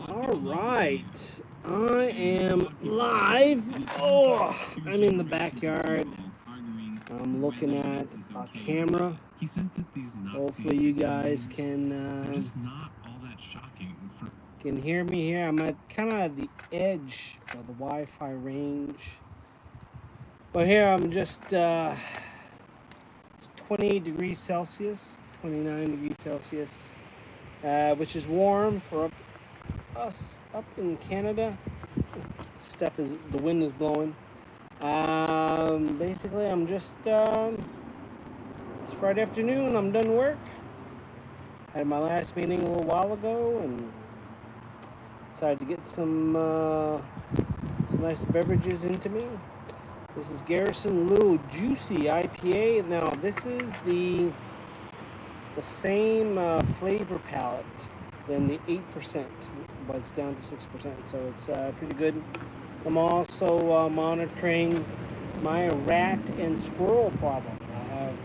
Alright, I am live. Oh, I'm in the backyard. I'm looking at a camera. Hopefully you guys can hear me here. I'm at kind of the edge of the Wi-Fi range. But here I'm just, it's 28 degrees Celsius, 29 degrees Celsius, which is warm for us up in Canada. The wind is blowing. Basically, I'm just, it's Friday afternoon, I'm done work. Had my last meeting a little while ago and decided to get some nice beverages into me. This is Garrison Little Juicy IPA. Now, this is the same flavor palette than the 8%, but it's down to 6%, so it's pretty good. I'm also monitoring my rat and squirrel problem I have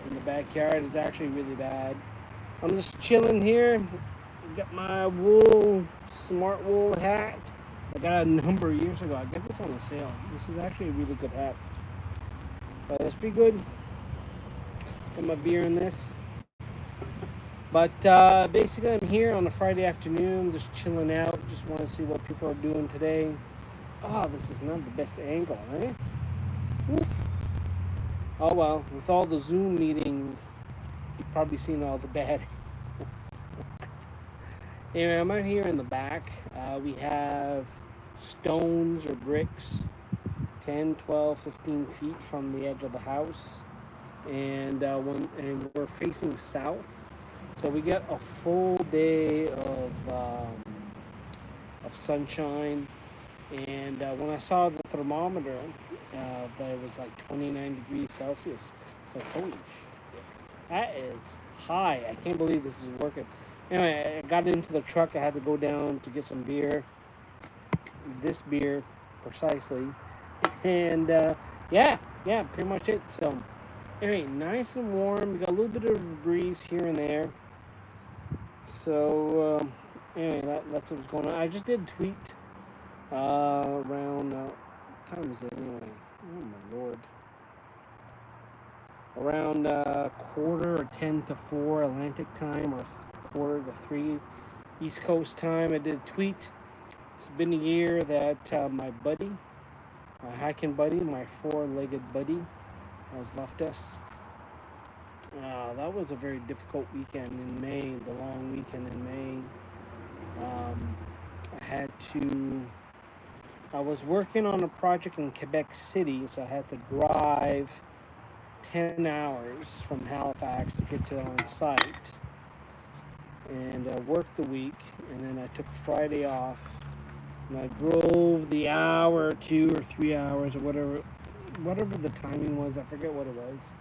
in the backyard. It's actually really bad. I'm just chilling here. Got my smart wool hat. I got it a number of years ago. I got this on a sale. This is actually a really good hat. But it's pretty good. Got my beer in this. But basically, I'm here on a Friday afternoon, just chilling out. Just want to see what people are doing today. Oh, this is not the best angle, eh? Oof. Oh well, with all the Zoom meetings, you've probably seen all the bad angles. Anyway, I'm out here in the back. We have stones or bricks 10, 12, 15 feet from the edge of the house. And we're facing south. So we got a full day of sunshine, and when I saw the thermometer, that it was like 29 degrees Celsius, it's like, holy shit, that is high. I can't believe this is working. Anyway, I got into the truck. I had to go down to get some beer, this beer precisely, and yeah, pretty much it. So anyway, nice and warm. We got a little bit of a breeze here and there. So, anyway, that's what's going on. I just did tweet around, what time is it anyway? Oh my lord. Around quarter or 10 to 4 Atlantic time, or quarter to 3 East Coast time. I did a tweet. It's been a year that my buddy, my hiking buddy, my 4-legged buddy, has left us. That was a very difficult weekend in May, the long weekend in May. I was working on a project in Quebec City, so I had to drive 10 hours from Halifax to get to on site and work the week, and then I took Friday off, and I drove the hour or 2 or 3 hours or whatever the timing was. I forget what it was.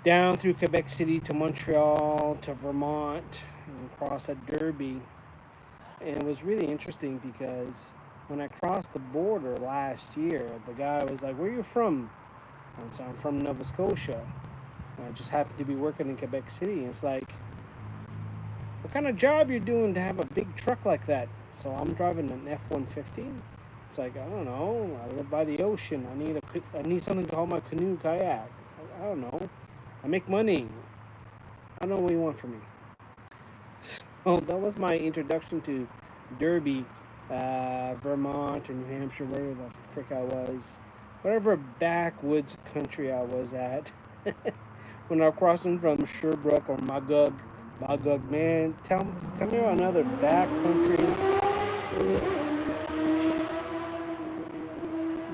Down through Quebec City to Montreal to Vermont and across at Derby. And it was really interesting because when I crossed the border last year, the guy was like, "Where are you from?" And so I'm from Nova Scotia. And I just happened to be working in Quebec City. And it's like, what kind of job you're doing to have a big truck like that? So I'm driving an F-150. It's like, I don't know. I live by the ocean. I need something to haul my canoe, kayak. I don't know. I make money. I don't know what you want from me. So that was my introduction to Derby, Vermont, or New Hampshire, wherever the frick I was. Whatever backwoods country I was at. When I was crossing from Sherbrooke or Magog, man, tell me about another backcountry.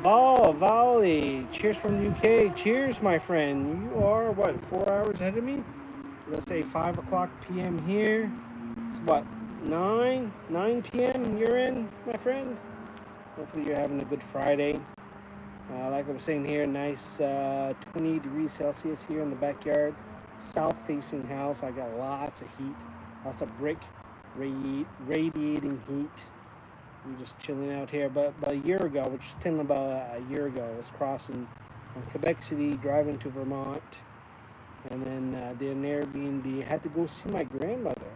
Volley, cheers from the UK. Cheers, my friend. You are, what, 4 hours ahead of me? Let's say 5 o'clock p.m. here. It's what, 9 p.m. you're in, my friend? Hopefully you're having a good Friday. Like I was saying here, nice 20 degrees Celsius here in the backyard. South-facing house. I got lots of heat. Lots of brick radiating heat. I'm just chilling out here. But a year ago, which is about a year ago, I was crossing from Quebec City, driving to Vermont, and then did an Airbnb. I had to go see my grandmother.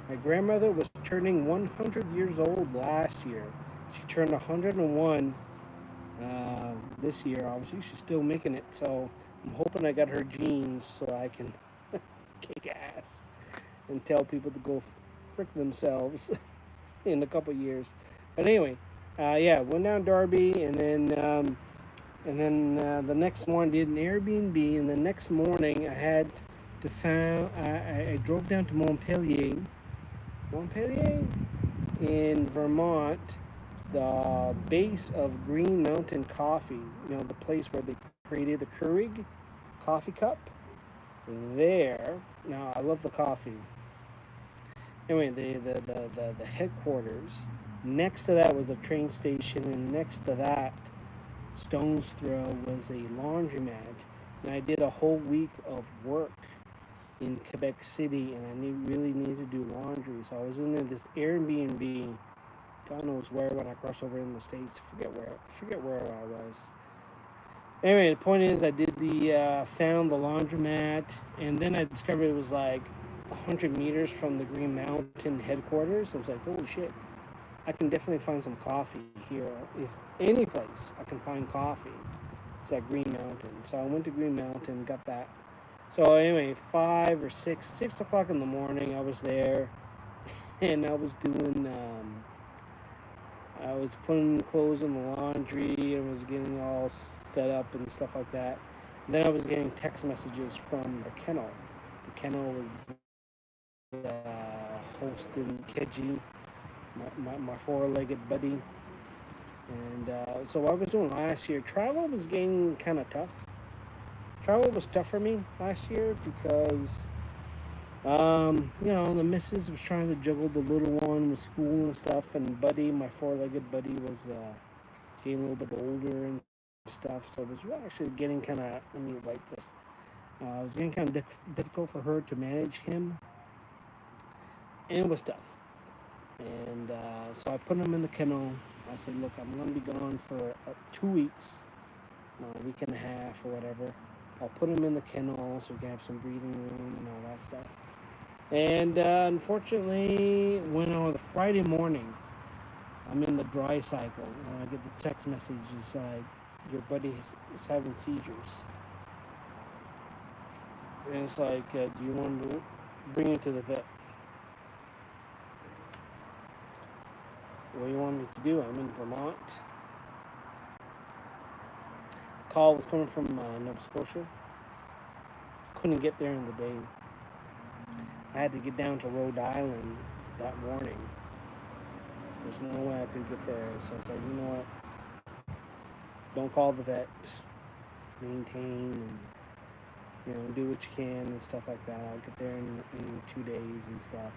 My grandmother was turning 100 years old last year. She turned 101 this year. Obviously, she's still making it. So I'm hoping I got her genes so I can kick ass and tell people to go frick themselves in a couple years. But anyway, yeah, went down Derby, and then the next morning did an Airbnb, and the next morning I had to found I drove down to Montpelier in Vermont, the base of Green Mountain Coffee. You know, the place where they created the Keurig coffee cup. There, now I love the coffee. Anyway, the headquarters. Next to that was a train station, and next to that, stone's throw, was a laundromat. And I did a whole week of work in Quebec City, and I really needed to do laundry. So I was in this Airbnb. God knows where when I crossed over in the States. Forget where I was. Anyway, the point is, I did found the laundromat, and then I discovered it was like 100 meters from the Green Mountain headquarters. I was like, holy shit, I can definitely find some coffee here. If any place I can find coffee, it's at Green Mountain. So I went to Green Mountain, got that. So anyway, 6 o'clock in the morning, I was there, and I was doing, I was putting clothes in the laundry, and was getting all set up and stuff like that. And then I was getting text messages from the kennel. The kennel was hosting Keji, my four-legged buddy. And so what I was doing last year, travel was getting kind of tough. Travel was tough for me last year because, you know, the missus was trying to juggle the little one with school and stuff, and Buddy, my four-legged buddy, was getting a little bit older and stuff, so it was actually getting kind of, let me wipe this, it was getting kind of difficult for her to manage him, and it was tough. And so I put him in the kennel. I said, look, I'm going to be gone for 2 weeks, a week and a half or whatever. I'll put him in the kennel so we can have some breathing room and all that stuff. And unfortunately, when on the Friday morning, I'm in the dry cycle, and I get the text message. It's like, your buddy is having seizures. And it's like, do you want to bring him to the vet? What do you want me to do? I'm in Vermont. The call was coming from Nova Scotia. Couldn't get there in the day. I had to get down to Rhode Island that morning. There's no way I could get there. So I was like, you know what? Don't call the vet. Maintain and, you know, do what you can and stuff like that. I'll get there in 2 days and stuff.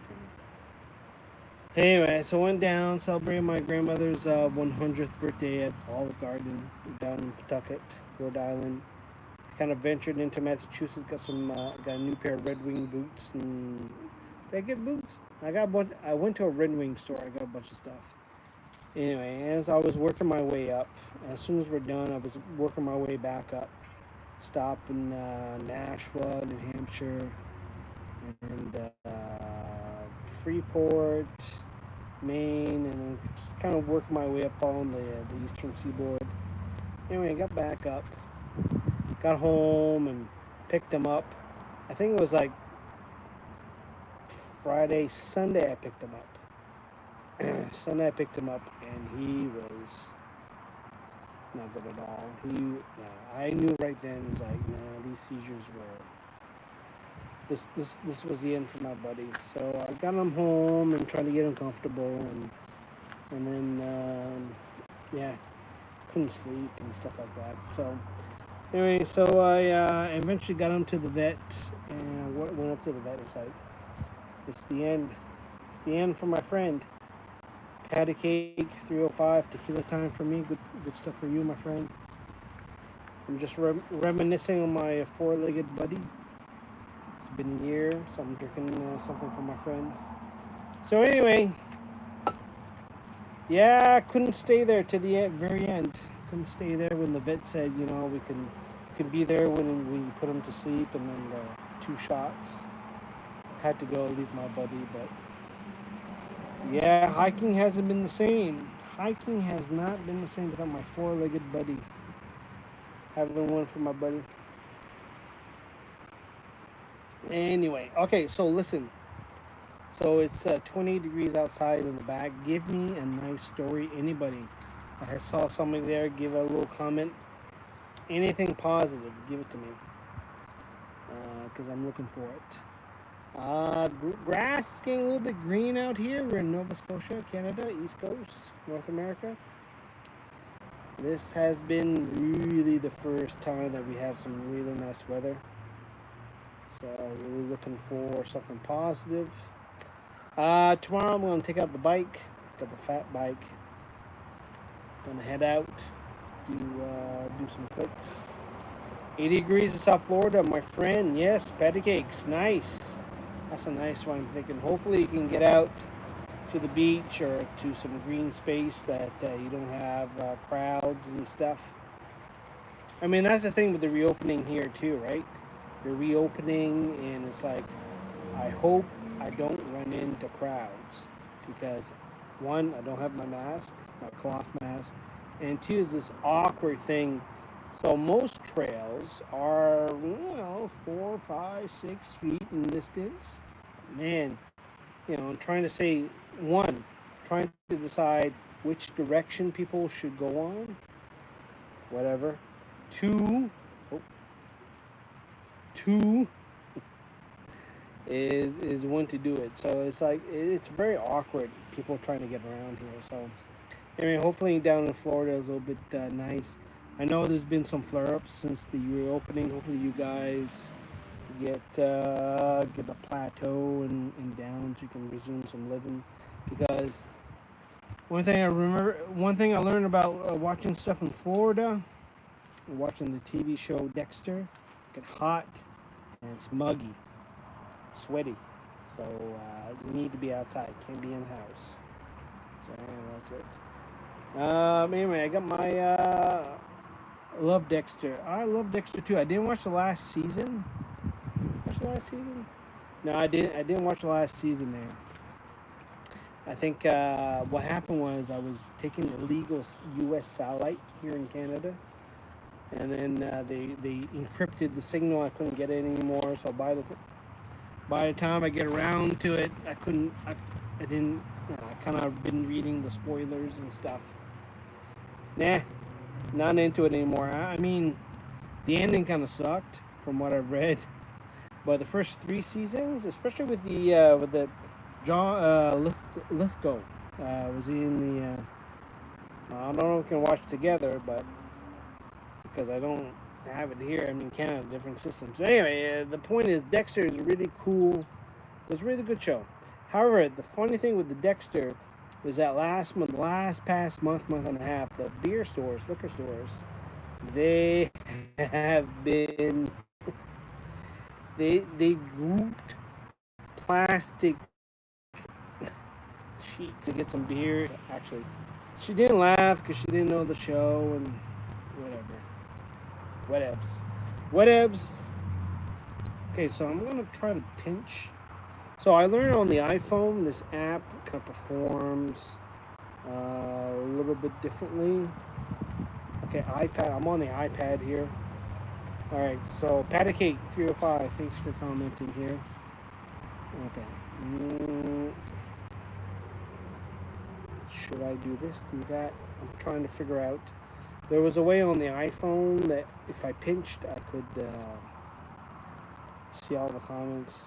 And anyway, so I went down, celebrated my grandmother's 100th birthday at Olive Garden down in Pawtucket, Rhode Island. Kind of ventured into Massachusetts, got a new pair of Red Wing boots. And did I get boots? I went to a Red Wing store. I got a bunch of stuff. Anyway, as I was working my way up, as soon as we're done, I was working my way back up. Stop in Nashua, New Hampshire, and Freeport, Maine, and then just kind of working my way up on the eastern seaboard. Anyway, I got back up. Got home and picked him up. I think it was like Sunday I picked him up. Sunday I picked him up, and he was not good at all. I knew right then, it's like, no, these seizures were, this was the end for my buddy. So I got him home and tried to get him comfortable, and then, yeah, couldn't sleep and stuff like that. So anyway, so I eventually got him to the vet, and I went up to the vet. It's like, it's the end. It's the end for my friend. Patty cake, 305, tequila time for me. Good stuff for you, my friend. I'm just reminiscing on my four-legged buddy. It's been a year, so I'm drinking something for my friend. So anyway, yeah, I couldn't stay there to the very end. Couldn't stay there when the vet said, you know, we can be there when we put him to sleep, and then 2 shots. Had to go leave my buddy, but Yeah, hiking hasn't been the same. Hiking has not been the same without my four-legged buddy. Having one for my buddy. Anyway, okay, so listen. So it's 20 degrees outside in the back. Give me a nice story. Anybody. I saw somebody there. Give a little comment. Anything positive. Give it to me. Because I'm looking for it. Grass is getting a little bit green out here. We're in Nova Scotia, Canada, East Coast, North America. This has been really the first time that we have some really nice weather. So really looking for something positive. Tomorrow I'm going to take out the bike. Got the fat bike. Gonna head out, do some clicks. 80 degrees in South Florida, my friend. Yes, patty cakes, nice. That's a nice one. I'm thinking hopefully you can get out to the beach or to some green space that you don't have crowds and stuff. I mean, that's the thing with the reopening here too, right? You're reopening and it's like, I hope I don't run into crowds because one, I don't have my mask, my cloth mask, and two is this awkward thing. So most trails are, 4, 5, 6 feet in distance. Man, I'm trying to say one, trying to decide which direction people should go on, whatever. Two, two is when to do it. So it's like it's very awkward. People trying to get around here. So anyway, hopefully down in Florida is a little bit nice. I know there's been some flare-ups since the reopening. Hopefully you guys get a plateau and down so you can resume some living. Because one thing I learned about watching stuff in Florida, watching the TV show Dexter, get hot and it's muggy, sweaty. So you need to be outside. Can't be in the house. So anyway, that's it. Anyway, I got my love Dexter. I love Dexter too. I didn't watch the last season. Watch the last season? No, I didn't. I didn't watch the last season there. I think what happened was I was taking illegal U.S. satellite here in Canada, and then they encrypted the signal. I couldn't get it anymore. So by the time I get around to it, I couldn't. I didn't. I kind of been reading the spoilers and stuff. Nah, not into it anymore. I mean, the ending kind of sucked from what I've read, but the first 3 seasons, especially with the John Lithgow, was he in the? I don't know if we can watch together, but because I don't have it here, I'm in Canada, different systems. So anyway, the point is Dexter is really cool. It was a really good show. However, the funny thing with the Dexter was that past month and a half, the beer stores, liquor stores, they have been they grouped plastic sheets to get some beer. Actually, she didn't laugh because she didn't know the show and whatever. Whatevs. Okay, so I'm gonna try to pinch. So I learned on the iPhone this app kind of performs a little bit differently. Okay, iPad. I'm on the iPad here. All right. So Patty Cake 305. Thanks for commenting here. Okay. Should I do this? Do that? I'm trying to figure out. There was a way on the iPhone that if I pinched, I could see all the comments.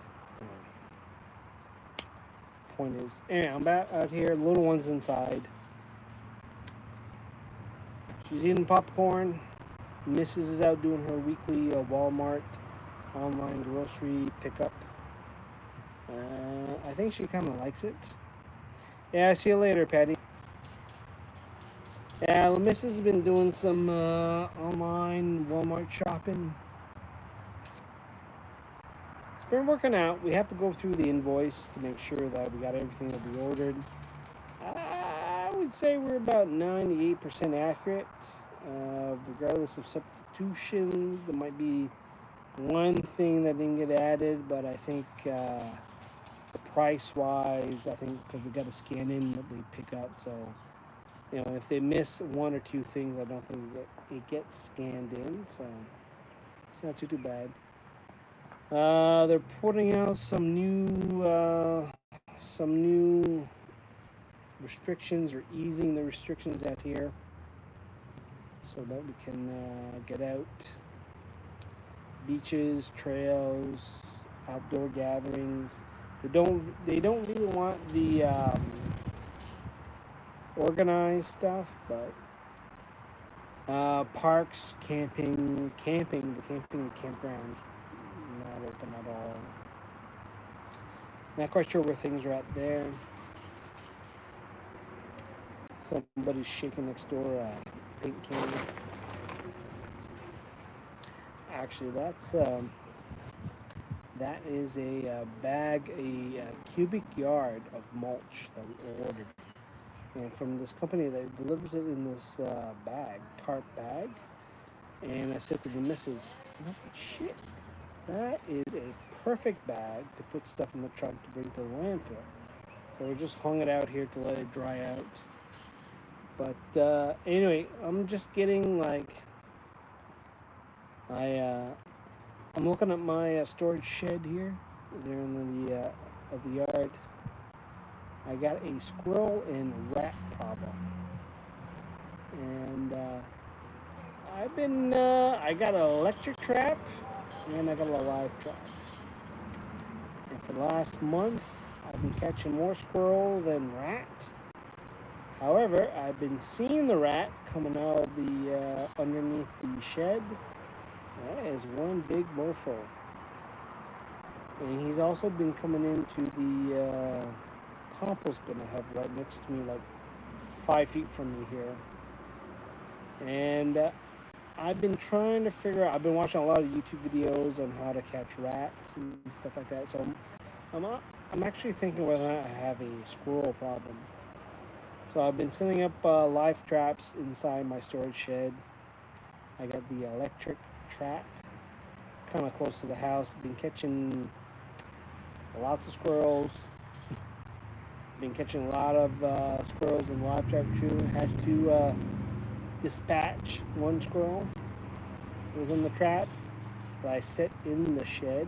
Point is, anyway, I'm back out here. Little one's inside. She's eating popcorn. Mrs. is out doing her weekly Walmart online grocery pickup. I think she kind of likes it. Yeah, see you later, Patty. Yeah, the Mrs. has been doing some online Walmart shopping. It's been working out. We have to go through the invoice to make sure that we got everything that we ordered. I would say we're about 98% accurate, regardless of substitutions. There might be one thing that didn't get added, but I think price-wise, I think because they got to scan in what they pick up. So, if they miss one or two things, I don't think it gets scanned in. So it's not too bad. They're putting out some new restrictions, or easing the restrictions out here, so that we can get out. Beaches, trails, outdoor gatherings. They don't really want the organized stuff, but parks, camping, the camping campgrounds not open at all. Not quite sure where things are at there. Somebody's shaking next door a paint can. Actually, that is a cubic yard of mulch that we ordered, and from this company that delivers it in this tarp bag. And I said to the missus, shit, that is a perfect bag to put stuff in the trunk to bring to the landfill. So we just hung it out here to let it dry out. But anyway, I'm just getting I'm looking at my storage shed here, there in the of the yard. I got a squirrel and rat problem, and I got an electric trap, and I got a live trap. And for the last month, I've been catching more squirrel than rat. However, I've been seeing the rat coming out of the underneath the shed. That is one big mofo. And he's also been coming into the compost bin I have right next to me, like 5 feet from me here. And I've been trying to figure out, I've been watching a lot of YouTube videos on how to catch rats and stuff like that. So I'm actually thinking whether or not I have a squirrel problem. So I've been setting up live traps inside my storage shed. I got the electric trap kind of close to the house. Been catching lots of squirrels. Been catching a lot of squirrels in the live trap too. Had to dispatch one squirrel. It was in the trap that I set in the shed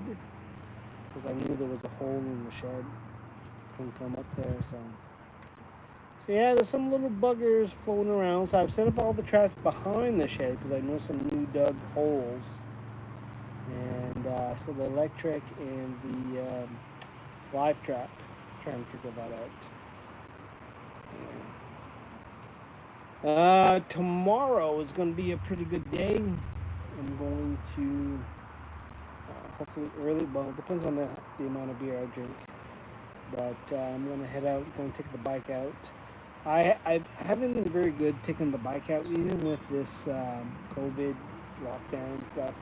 because I knew there was a hole in the shed. Couldn't come up there, so yeah, there's some little buggers floating around. So I've set up all the traps behind the shed because I know some new dug holes. And so the electric and the live trap, trying to figure that out. Tomorrow is going to be a pretty good day. I'm going to hopefully early. Well, it depends on the amount of beer I drink. But I'm going to head out. Going to take the bike out. I haven't been very good taking the bike out, even with this COVID lockdown stuff.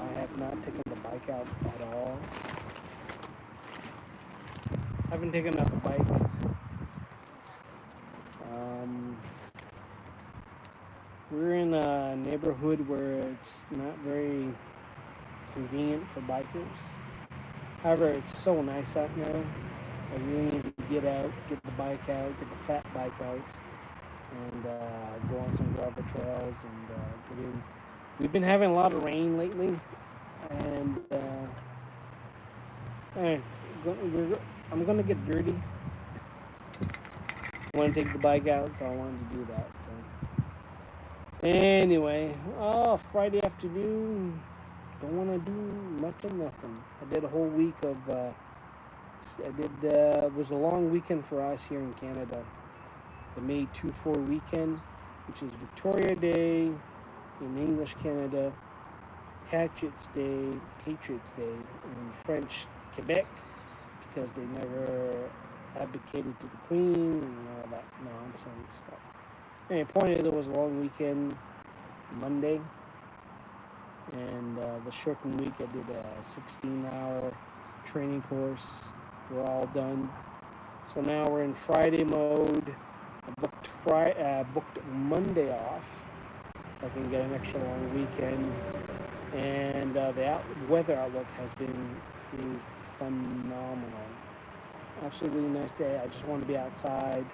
I have not taken the bike out at all. I haven't taken out the bike. We're in a neighborhood where it's not very convenient for bikers. However, it's so nice out now. I really need to get out, get the bike out, get the fat bike out, and go on some gravel trails and get in. We've been having a lot of rain lately, and I'm going to get dirty. I want to take the bike out, so I wanted to do that. So anyway, Friday afternoon, don't want to do much of nothing. I did a whole week of... it was a long weekend for us here in Canada. The May 2-4 weekend, which is Victoria Day in English Canada, Patriots Day, in French Quebec, because they never abdicated to the Queen and all that nonsense. But anyway, point is, it was a long weekend, Monday, and the shortened week I did a 16-hour training course. We're all done. So now we're in Friday mode. I booked Monday off so I can get an extra long weekend. And the weather outlook is phenomenal. Absolutely nice day. I just want to be outside.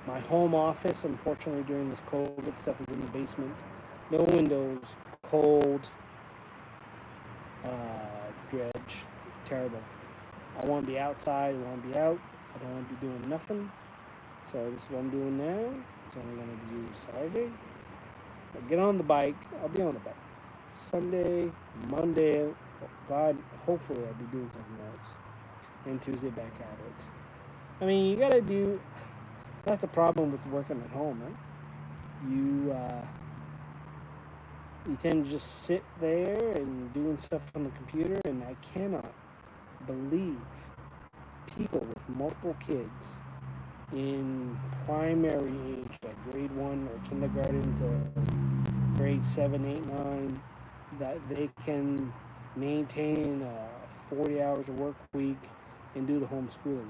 My home office, unfortunately, during this COVID stuff, is in the basement. No windows, cold, dredge, terrible. I want to be outside. I want to be out. I don't want to be doing nothing. So this is what I'm doing now. It's only going to do Saturday. I'll get on the bike. I'll be on the bike. Sunday, Monday, God, hopefully I'll be doing something else. And Tuesday back at it. I mean, you gotta do. That's the problem with working at home, right? You tend to just sit there and doing stuff on the computer, and I cannot believe people with multiple kids in primary age, like grade 1 or kindergarten to grade 7, 8, 9, that they can maintain 40 hours a work week and do the homeschooling.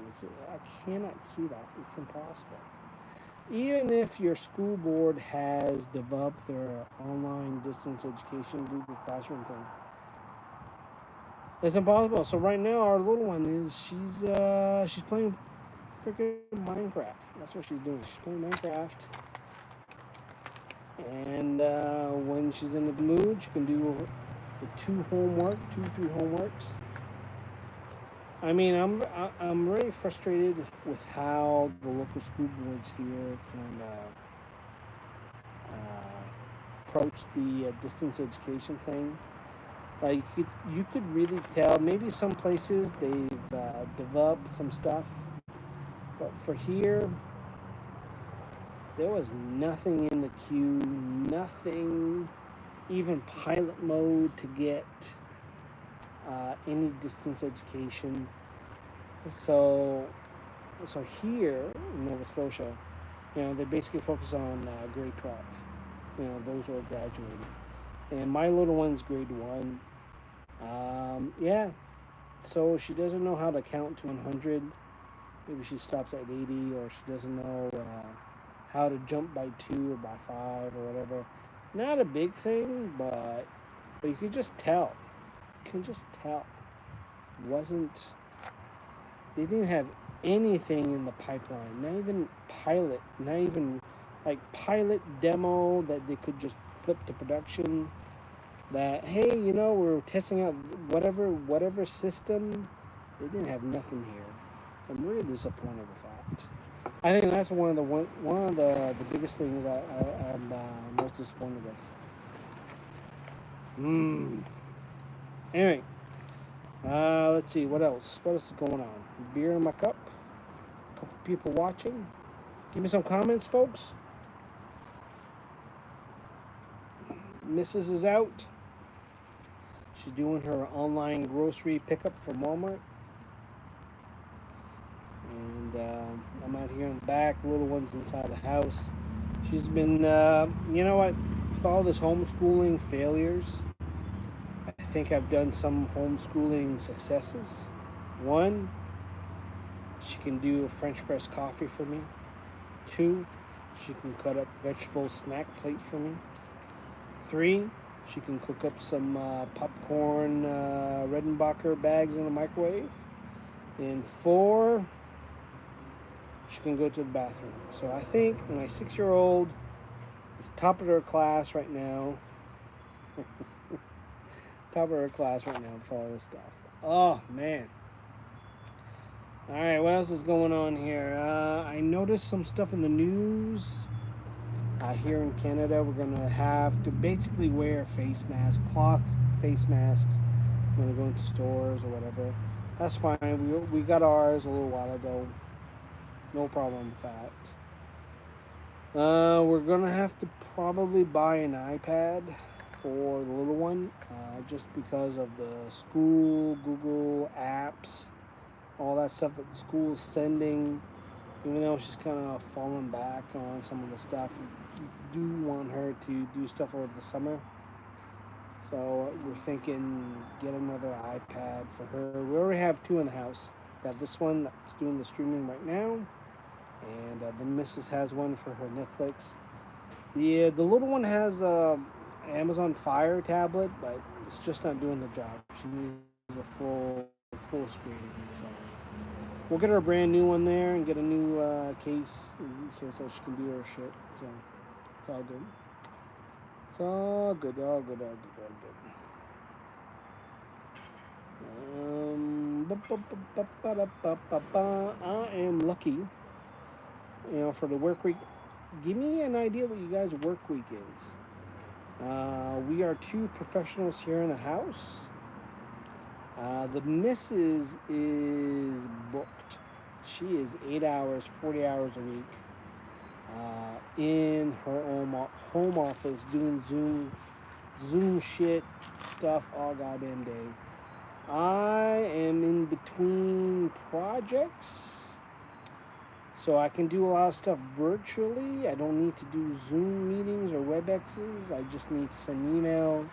I cannot see that. It's impossible. Even if your school board has developed their online distance education Google Classroom thing, it's impossible. So right now, our little one she's playing freaking Minecraft. That's what she's doing. She's playing Minecraft, and when she's in the mood, she can do the two, three homeworks. I mean, I'm really frustrated with how the local school boards here can approach the distance education thing. Like you could really tell. Maybe some places they've developed some stuff, but for here, there was nothing in the queue, nothing, even pilot mode to get any distance education. So here in Nova Scotia, they basically focus on grade 12. Those who are graduating, and my little one's grade 1. Yeah, so she doesn't know how to count to 100. Maybe she stops at 80, or she doesn't know how to jump by 2 or by 5 or whatever. Not a big thing, but you could just tell. You can just tell. Wasn't They didn't have anything in the pipeline. Not even pilot. Not even like pilot demo that they could just flip to production. That hey, we're testing out whatever system. They didn't have nothing here. So I'm really disappointed with that. I think that's one of the biggest things I'm most disappointed with. Anyway, let's see what else. What else is going on? Beer in my cup. A couple people watching. Give me some comments, folks. Mrs. is out. She's doing her online grocery pickup from Walmart. And I'm out here in the back. Little one's inside the house. She's been, with all this homeschooling failures, I think I've done some homeschooling successes. 1, she can do a French press coffee for me. 2, she can cut up vegetable snack plate for me. 3, she can cook up some popcorn Redenbacher bags in the microwave. And 4, she can go to the bathroom. So I think my 6-year-old is top of her class right now. Top of her class right now with all this stuff. Oh, man. All right, what else is going on here? I noticed some stuff in the news. Here in Canada, we're going to have to basically wear face masks, cloth face masks. When we go into stores or whatever. That's fine. We got ours a little while ago. No problem with that. We're going to have to probably buy an iPad for the little one, just because of the school, Google apps, all that stuff that the school is sending. Even though she's kind of falling back on some of the stuff, we do want her to do stuff over the summer. So we're thinking get another iPad for her. We already have 2 in the house. Got this one that's doing the streaming right now, and the missus has one for her Netflix. The little one has Amazon Fire tablet, but it's just not doing the job. She needs a full screen. So we'll get her a brand new one there and get a new case so she can do her shit. So it's all good. It's all good, all good, all good, all good. I am lucky, for the work week. Give me an idea what you guys' work week is. We are 2 professionals here in the house. The missus is booked. She is 8 hours, 40 hours a week in her home office doing Zoom shit stuff all goddamn day. I am in between projects, so I can do a lot of stuff virtually. I don't need to do Zoom meetings or WebExes. I just need to send emails.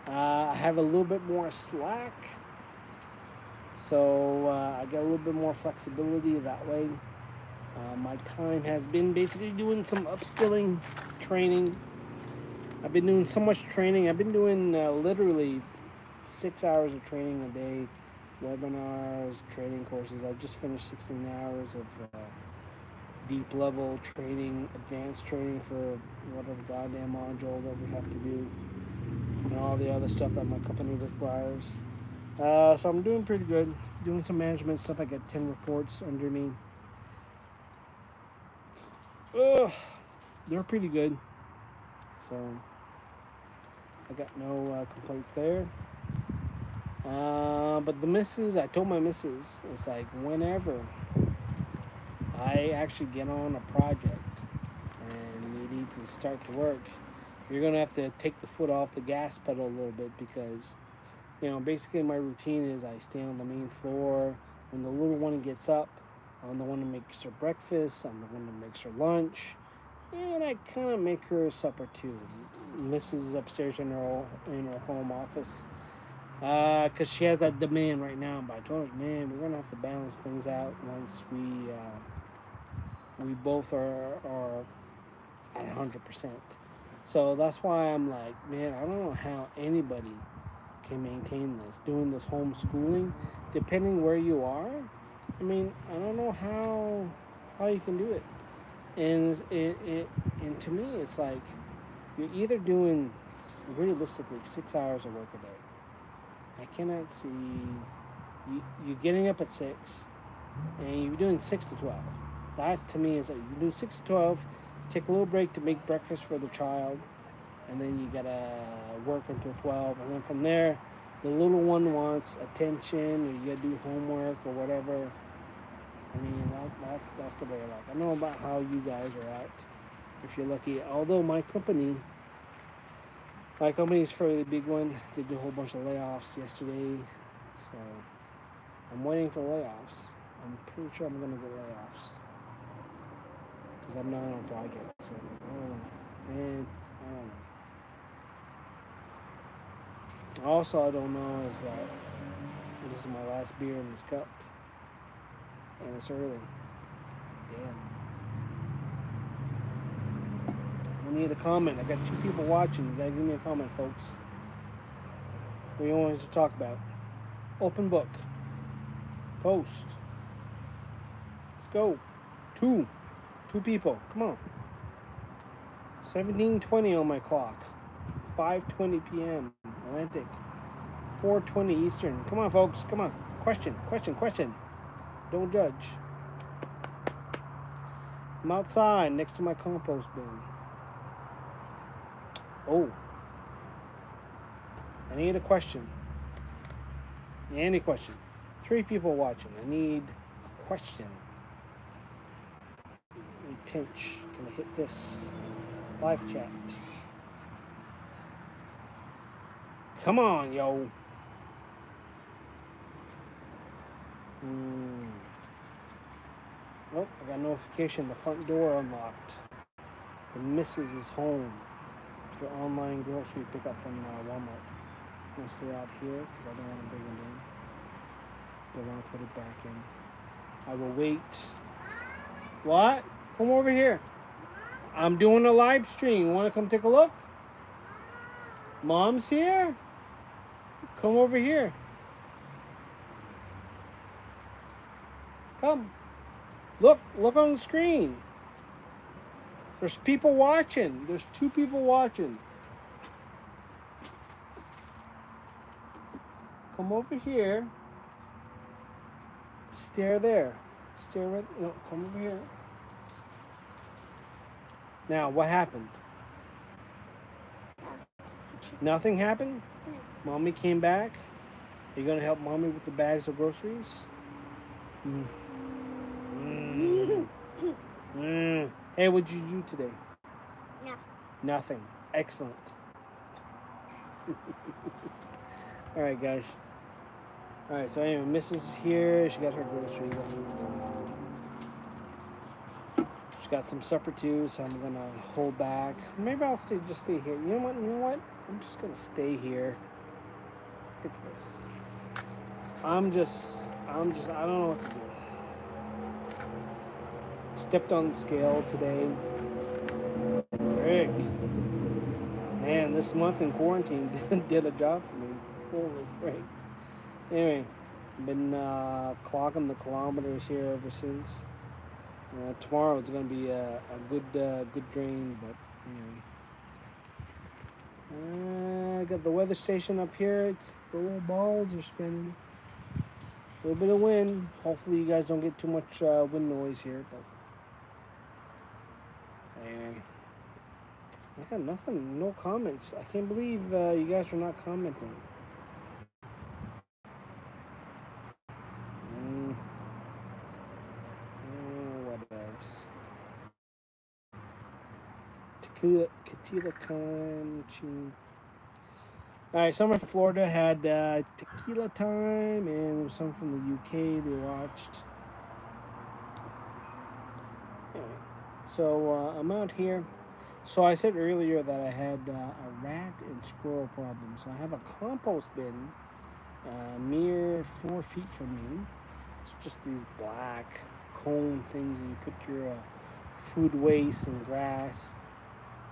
I have a little bit more slack, so I get a little bit more flexibility that way. My time has been basically doing some upskilling training. I've been doing so much training. I've been doing literally 6 hours of training a day, webinars, training courses. I just finished 16 hours of deep level training, advanced training for whatever goddamn module that we have to do, and all the other stuff that my company requires. So I'm doing pretty good. Doing some management stuff. I got 10 reports under me. They're pretty good. So I got no complaints there. But the missus, I told my missus, it's like whenever I actually get on a project and we need to start to work, you're going to have to take the foot off the gas pedal a little bit because, basically my routine is I stay on the main floor. When the little one gets up, I'm the one that makes her breakfast, I'm the one that makes her lunch, and I kind of make her supper too. Mrs. is upstairs in her home office because she has that demand right now. But I told her, man, we're gonna have to balance things out once we both are at 100%. So that's why I'm like, man, I don't know how anybody can maintain this, doing this homeschooling, depending where you are. I mean, I don't know how you can do it. And and to me, it's like you're either doing realistically 6 hours of work a day. I cannot see you getting up at 6 and you're doing 6 to 12. That to me is like you do 6 to 12, take a little break to make breakfast for the child, and then you gotta work until 12, and then from there, the little one wants attention, or you gotta do homework or whatever. I mean, that's the way I like. I don't know about how you guys are at, if you're lucky. Although my company is a fairly big one. They did a whole bunch of layoffs yesterday, so I'm waiting for layoffs. I'm pretty sure I'm gonna get layoffs because I'm not on a project. So I don't know, man. I don't know. Also, I don't know is that this is my last beer in this cup. And it's early. Damn. I need a comment. I got 2 people watching. You gotta give me a comment, folks. What do you want us to talk about? Open book. Post. Let's go. 2 people. Come on. 17:20 on my clock. 5:20 p.m. Atlantic. 4:20 Eastern. Come on, folks. Come on. Question. Don't judge. I'm outside next to my compost bin. Oh. I need a question. Any question. 3 people watching. I need a question. Let me pinch. Can I hit this? Live chat. Come on, yo. Oh, I got a notification. The front door unlocked. The missus is home for online grocery pickup from Walmart. I'm going to stay out here because I don't want to bring it in. Don't want to put it back in. I will wait. What? Come over here. I'm doing a live stream. You want to come take a look? Mom's here? Come over here. Come. Look on the screen. There's people watching. There's 2 people watching. Come over here. Stare there. Stare right. No, come over here. Now, what happened? Nothing happened? Mommy came back. Are you going to help Mommy with the bags of groceries? Hey, what'd you do today? Nothing. Excellent. All right, guys. All right, so anyway, Mrs. is here. She got her groceries. She got some supper too, so I'm gonna hold back. Maybe I'll just stay here. You know what? I'm just gonna stay here. Look at this. I don't know what to do. Stepped on the scale today. Rick. Man, this month in quarantine did a job for me. Holy frick. Anyway, been clogging the kilometers here ever since. Tomorrow it's going to be a good drain, but anyway. I got the weather station up here. It's the little balls are spinning. A little bit of wind. Hopefully you guys don't get too much wind noise here, but anyway. I got nothing, no comments. I can't believe you guys are not commenting. Tequila time. Alright, someone from Florida had tequila time, and there was some from the UK they watched. Anyway, so I'm out here. So I said earlier that I had a rat and squirrel problem. So I have a compost bin mere 4 feet from me. It's just these black cone things, and you put your food waste and grass.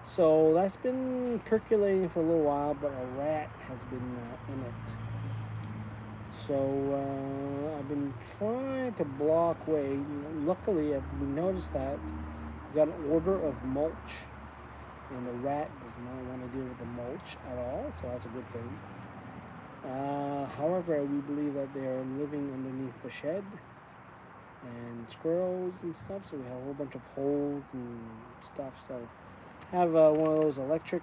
So that's been percolating for a little while, but a rat has been in it. So I've been trying to block way. Luckily, I've noticed that I got an order of mulch, and the rat does not want to deal with the mulch at all, so that's a good thing. However, we believe that they are living underneath the shed and squirrels and stuff, so we have a whole bunch of holes and stuff. So have one of those electric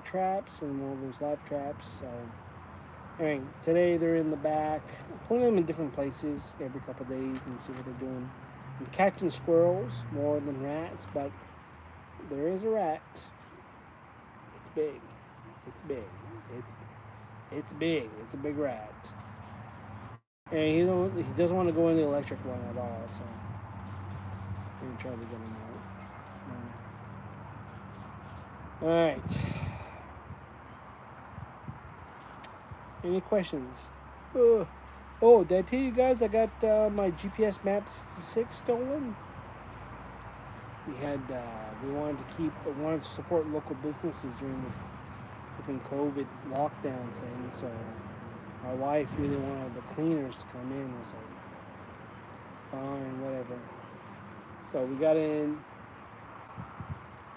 traps and one of those live traps. So anyway, today they're in the back. I'm putting them in different places every couple of days and see what they're doing. I'm catching squirrels more than rats, but there is a rat. It's big. It's big. It's big. It's a big rat. And he doesn't want to go in the electric one at all, so I'm gonna try to get him out. Alright. Any questions? Oh, did I tell you guys I got my GPS Map 66 stolen? We wanted to support local businesses during this freaking COVID lockdown thing, so my wife really wanted the cleaners to come in. I was like, fine, whatever. So we got in,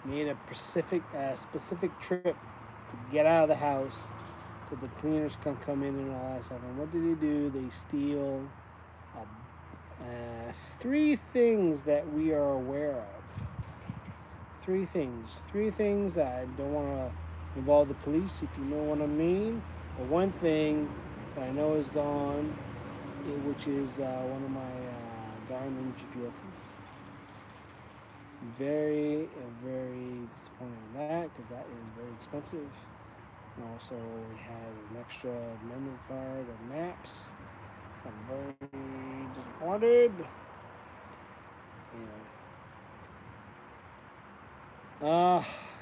made a specific trip to get out of the house so the cleaners can come in and all that stuff. And what did they do? They steal 3 things that we are aware of. 3 things that I don't want to involve the police, if you know what I mean. But one thing that I know is gone, which is one of my Garmin GPSs. Very, very disappointed in that, because that is very expensive. And also we had an extra memory card of maps, so I'm very disappointed.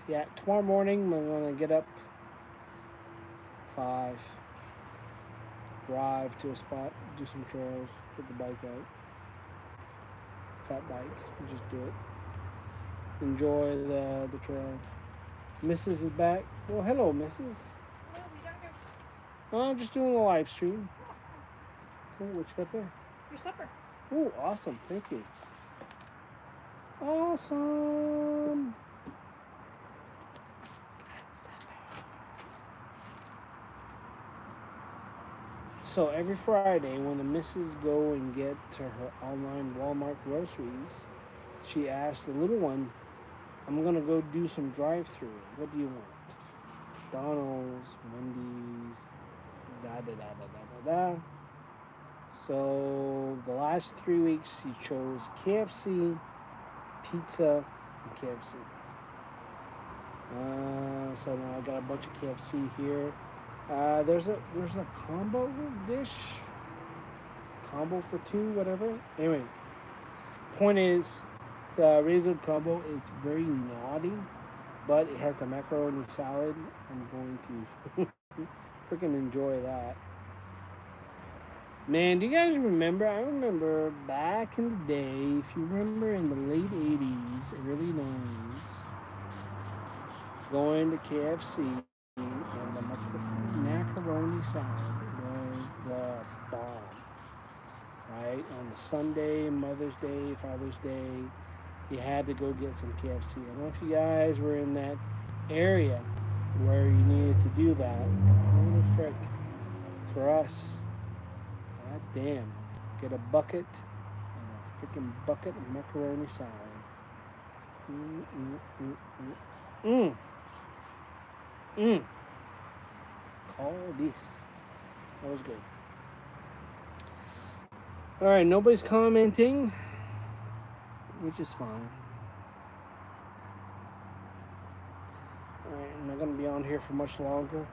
Yeah, tomorrow morning I'm gonna get up 5, drive to a spot, do some chores, put the bike out, fat bike, and just do it. Enjoy the trail. Mrs. is back. Well, hello, Mrs. What are you talking about? I'm just doing a live stream. Oh, what you got there? Your supper. Oh, awesome. Thank you. Awesome. So every Friday when the missus go and get to her online Walmart groceries, she asks the little one, I'm gonna go do some drive-through. What do you want? McDonald's, Wendy's, da da da da da da da. So the last 3 weeks he chose KFC, pizza, and KFC. So now I got a bunch of KFC here. There's a combo dish, combo for two, whatever. Anyway, point is, it's a really good combo. It's very naughty, but it has the macaroni salad. I'm going to freaking enjoy that. Man, do you guys remember? I remember back in the day, if you remember in the late 80s, early 90s, going to KFC and the macaroni salad was the bomb. Right? On the Sunday, Mother's Day, Father's Day, you had to go get some KFC. I don't know if you guys were in that area where you needed to do that. Holy frick. For us, god damn. Get a bucket and a freaking bucket of macaroni salad. Mmm. Call this. That was good. Alright, nobody's commenting, which is fine. Alright, I'm not going to be on here for much longer.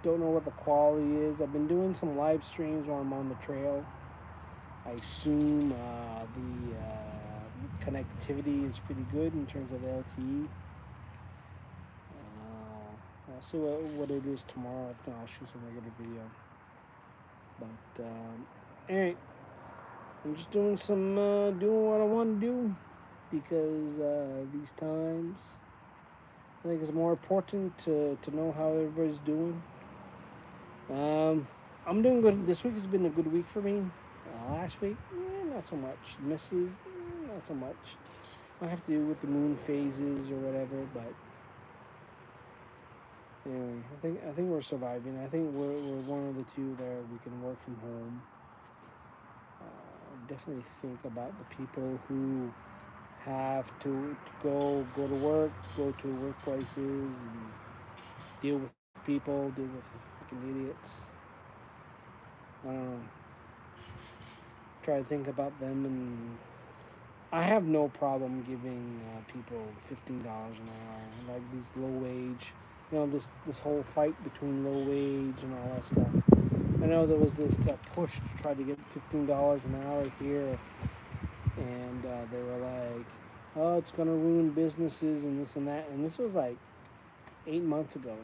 Don't know what the quality is. I've been doing some live streams while I'm on the trail. I assume the connectivity is pretty good in terms of LTE. I'll see what it is tomorrow. If not, I'll shoot some regular video. But anyway, I'm just doing doing what I want to do because these times, I think it's more important to know how everybody's doing. I'm doing good. This week has been a good week for me. Last week, not so much. Misses, not so much. I have to do with the moon phases or whatever, but anyway, I think we're surviving. I think we're one of the two that we can work from home. Definitely think about the people who have to go to work, go to workplaces, and deal with people, deal with freaking idiots. I don't know. Try to think about them, and I have no problem giving people $15 an hour, like these low wage. You know, this whole fight between low wage and all that stuff. I know there was this push to try to get $15 an hour here, and they were like, "Oh, it's gonna ruin businesses and this and that." And this was like 8 months ago.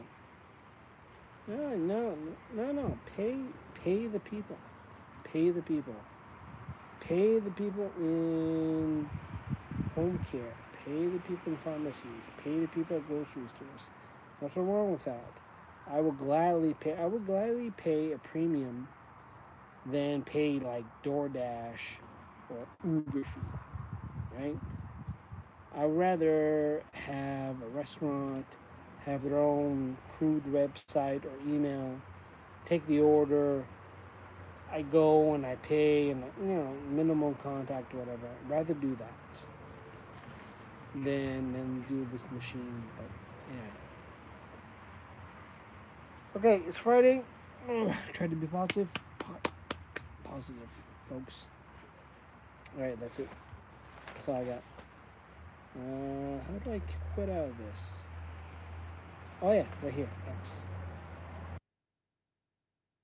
No. Pay the people. Pay the people. Pay the people in home care. Pay the people in pharmacies. Pay the people at grocery stores. Nothing wrong with that. I would gladly pay a premium than pay like DoorDash or Uber fee. Right? I'd rather have a restaurant have their own crude website or email, take the order, I go and I pay and minimum contact or whatever. I'd rather do that than do this machine. But yeah. Okay, it's Friday. Try to be positive. Positive, folks. Alright, that's it. That's all I got. How do I quit out of this? Oh yeah, right here. X.